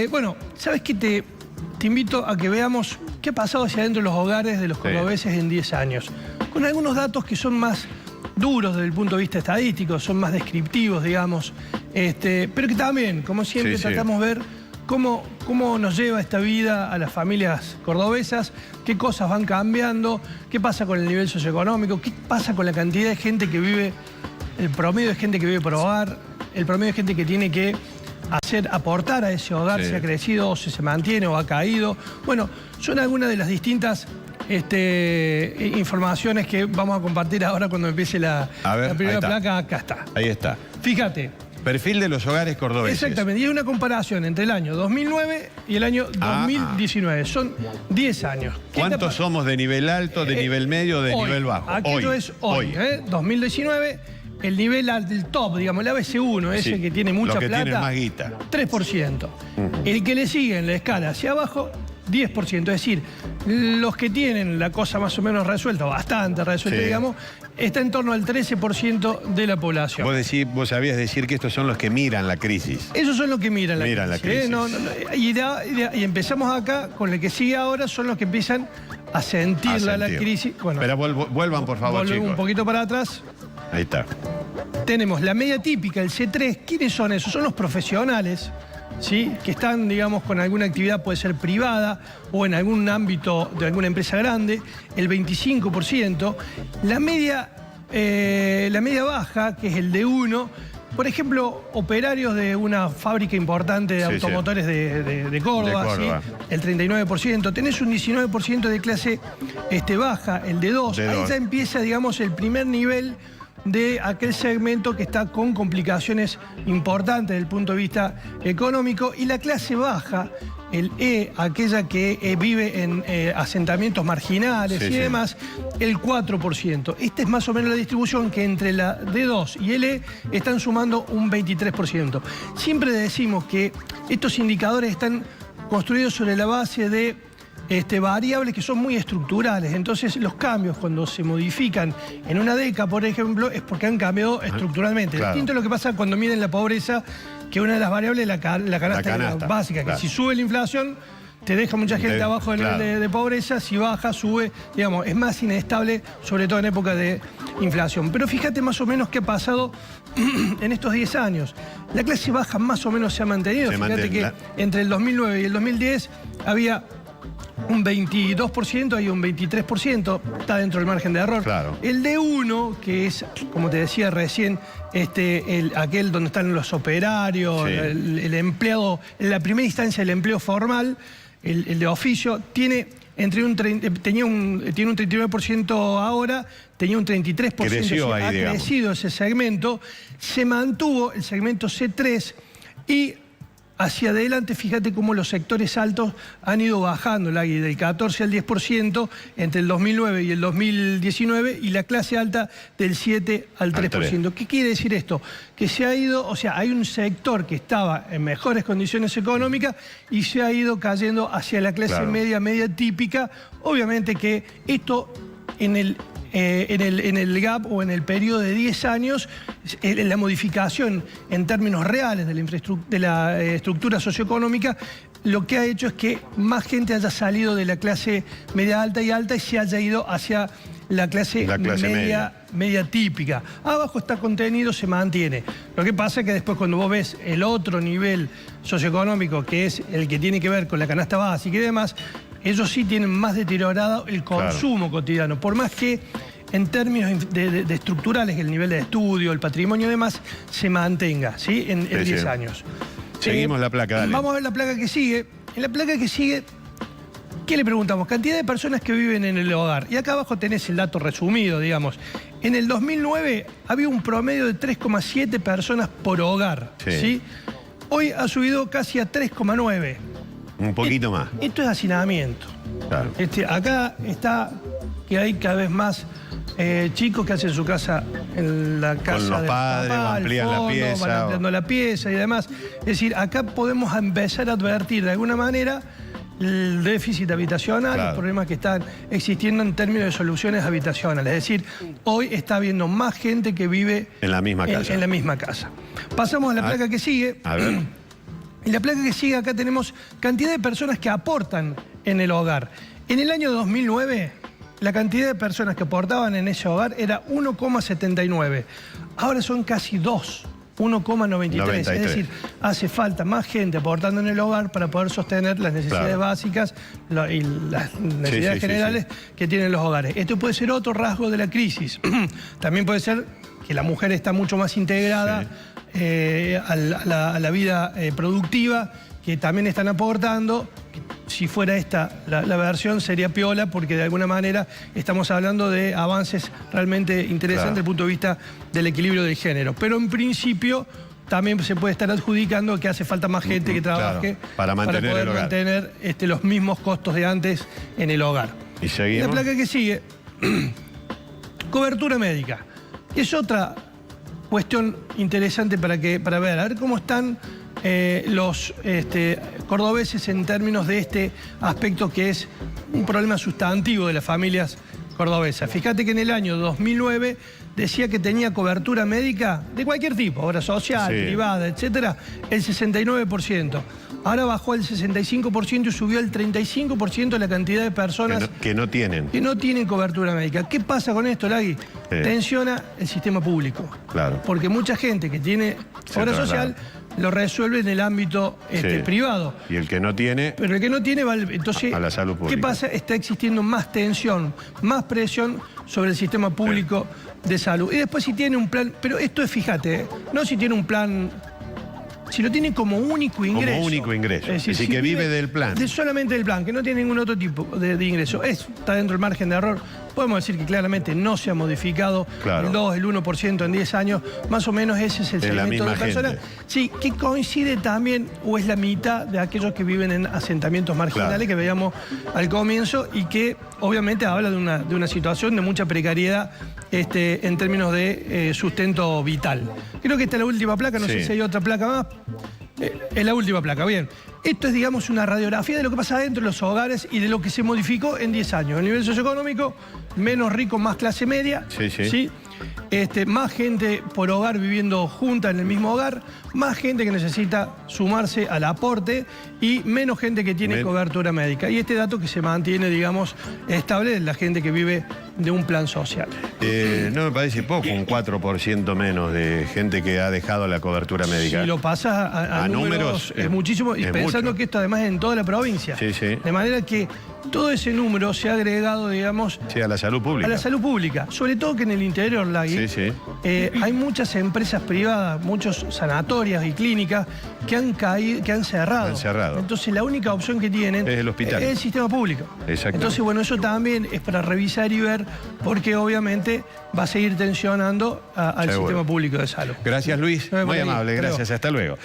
Bueno, ¿sabes qué? Te invito a que veamos qué ha pasado hacia adentro de los hogares de los cordobeses en 10 años. Con algunos datos que son más duros desde el punto de vista estadístico, son más descriptivos, digamos, pero que también, como siempre, tratamos de ver cómo nos lleva esta vida a las familias cordobesas, qué cosas van cambiando, qué pasa con el nivel socioeconómico, qué pasa con la cantidad de gente que vive, el promedio de gente que vive por hogar, el promedio de gente que tiene que aportar a ese hogar, si ha crecido o si se mantiene o ha caído. Bueno, son algunas de las distintas informaciones que vamos a compartir ahora cuando empiece la primera placa. Acá está. Ahí está. Fíjate. Perfil de los hogares cordobeses. Exactamente, y es una comparación entre el año 2009 y el año 2019. Son 10 años. ¿Cuántos somos de nivel alto, de nivel medio, de nivel bajo? Aquello es hoy. 2019, el nivel del top, digamos, el ABC1, ese que tiene mucha plata. Tiene más guita. 3%. El que le sigue en la escala hacia abajo, 10%. Es decir, los que tienen la cosa más o menos resuelta, bastante resuelta, digamos, está en torno al 13% de la población. Vos sabías decir que estos son los que miran la crisis. Esos son los que miran la crisis. Y empezamos acá, con el que sigue ahora, son los que empiezan a sentir la crisis. Bueno, pero vuelvan, por favor, chicos. Un poquito para atrás. Ahí está. Tenemos la media típica, el C3. ¿Quiénes son esos? Son los profesionales, ¿sí? Que están, digamos, con alguna actividad, puede ser privada o en algún ámbito de alguna empresa grande, el 25%. La media baja, que es el D1, por ejemplo, operarios de una fábrica importante de automotores de Córdoba, ¿sí? El 39%. Tenés un 19% de clase baja, el D2. Ahí ya empieza, digamos, el primer nivel de aquel segmento que está con complicaciones importantes desde el punto de vista económico, y la clase baja, el E, aquella que vive en asentamientos marginales y demás, el 4%. Esta es más o menos la distribución, que entre la D2 y el E están sumando un 23%. Siempre decimos que estos indicadores están construidos sobre la base de variables que son muy estructurales. Entonces, los cambios, cuando se modifican en una década, por ejemplo, es porque han cambiado estructuralmente. Distinto a lo que pasa cuando miden la pobreza, que una de las variables es la canasta básica, que si sube la inflación, te deja mucha gente abajo del nivel de pobreza, si baja, sube, digamos, es más inestable, sobre todo en época de inflación. Pero fíjate más o menos qué ha pasado en estos 10 años. La clase baja más o menos se ha mantenido. Fíjate que entre el 2009 y el 2010 había un 22%, hay un 23%, está dentro del margen de error. El D1, que es, como te decía recién, aquel donde están los operarios, el empleado, en la primera instancia el empleo formal, el de oficio, tiene tiene un 39% ahora, tenía un 33%, ha crecido ese segmento, se mantuvo el segmento C3 y hacia adelante, fíjate cómo los sectores altos han ido bajando, del 14 al 10% entre el 2009 y el 2019, y la clase alta del 7 al 3%. ¿Qué quiere decir esto? Que se ha ido, o sea, hay un sector que estaba en mejores condiciones económicas y se ha ido cayendo hacia la clase media típica. Obviamente que esto en el gap o en el periodo de 10 años, la modificación en términos reales de la estructura socioeconómica, lo que ha hecho es que más gente haya salido de la clase media alta y se haya ido hacia la clase media típica. Abajo está contenido, se mantiene. Lo que pasa es que después, cuando vos ves el otro nivel socioeconómico, que es el que tiene que ver con la canasta básica y demás, ellos sí tienen más deteriorado el consumo cotidiano, por más que en términos de estructurales, el nivel de estudio, el patrimonio y demás, se mantenga, ¿sí? En 10 años. Seguimos la placa, dale. Vamos a ver la placa que sigue. En la placa que sigue, ¿qué le preguntamos? Cantidad de personas que viven en el hogar. Y acá abajo tenés el dato resumido, digamos. En el 2009 había un promedio de 3,7 personas por hogar, ¿sí? Hoy ha subido casi a 3,9. Un poquito más. Esto es hacinamiento. Acá está que hay cada vez más chicos que hacen su casa en la casa con los padres, amplían la pieza. Van ampliando la pieza y demás. Es decir, acá podemos empezar a advertir de alguna manera el déficit habitacional, los problemas que están existiendo en términos de soluciones habitacionales. Es decir, hoy está habiendo más gente que vive en la misma casa. Pasamos a la placa que sigue. A ver. Y la placa que sigue acá tenemos cantidad de personas que aportan en el hogar. En el año 2009, la cantidad de personas que aportaban en ese hogar era 1,79. Ahora son casi 2. 1,93. Es decir, hace falta más gente aportando en el hogar para poder sostener las necesidades básicas y las necesidades generales que tienen los hogares. Esto puede ser otro rasgo de la crisis. También puede ser que la mujer está mucho más integrada a la vida productiva, que también están aportando. Si fuera esta la versión sería piola, porque de alguna manera estamos hablando de avances realmente interesantes desde el punto de vista del equilibrio del género. Pero en principio también se puede estar adjudicando que hace falta más gente que trabaje para poder mantener los mismos costos de antes en el hogar. Y seguimos. La placa que sigue, cobertura médica. Es otra cuestión interesante para ver, a ver cómo están los cordobeses en términos de este aspecto que es un problema sustantivo de las familias cordobesas. Fíjate que en el año 2009 decía que tenía cobertura médica de cualquier tipo, obra social, privada, etcétera, el 69%. Ahora bajó al 65% y subió al 35% la cantidad de personas que no tienen cobertura médica. ¿Qué pasa con esto, Lagui? Tensiona el sistema público. Claro. Porque mucha gente que tiene obra social lo resuelve en el ámbito privado. Y el que no tiene... Pero el que no tiene va entonces, a la salud pública. ¿qué pasa? Está existiendo más tensión, más presión sobre el sistema público de salud. Y después si tiene un plan... Pero esto es, fíjate, no si tiene un plan... Si lo tiene como único ingreso. Como único ingreso. Es decir, que vive del plan. Solamente del plan, que no tiene ningún otro tipo de ingreso. Está dentro del margen de error. Podemos decir que claramente no se ha modificado el 2, el 1% en 10 años. Más o menos ese es el segmento de personas. Sí, que coincide también, o es la mitad de aquellos que viven en asentamientos marginales que veíamos al comienzo y que obviamente habla de una situación de mucha precariedad en términos de sustento vital. Creo que esta es la última placa, no sé si hay otra placa más. Es la última placa, bien. Esto es, digamos, una radiografía de lo que pasa dentro de los hogares y de lo que se modificó en 10 años. El nivel socioeconómico, menos rico, más clase media. ¿Sí? Más gente por hogar viviendo junta en el mismo hogar, más gente que necesita sumarse al aporte y menos gente que tiene cobertura médica. Y este dato que se mantiene, digamos, estable de la gente que vive de un plan social. No me parece poco, un 4% menos de gente que ha dejado la cobertura médica. Si lo pasas a números, es muchísimo, y pensando que esto además es en toda la provincia. De manera que todo ese número se ha agregado, digamos... a la salud pública. A la salud pública. Sobre todo que en el interior, Lagui, hay muchas empresas privadas, muchos sanatorios y clínicas que han cerrado. Entonces la única opción que tienen es el hospital. Es el sistema público. Entonces, bueno, eso también es para revisar y ver, porque obviamente va a seguir tensionando al sistema público de salud. Gracias, Luis. Muy amable, gracias. Hasta luego.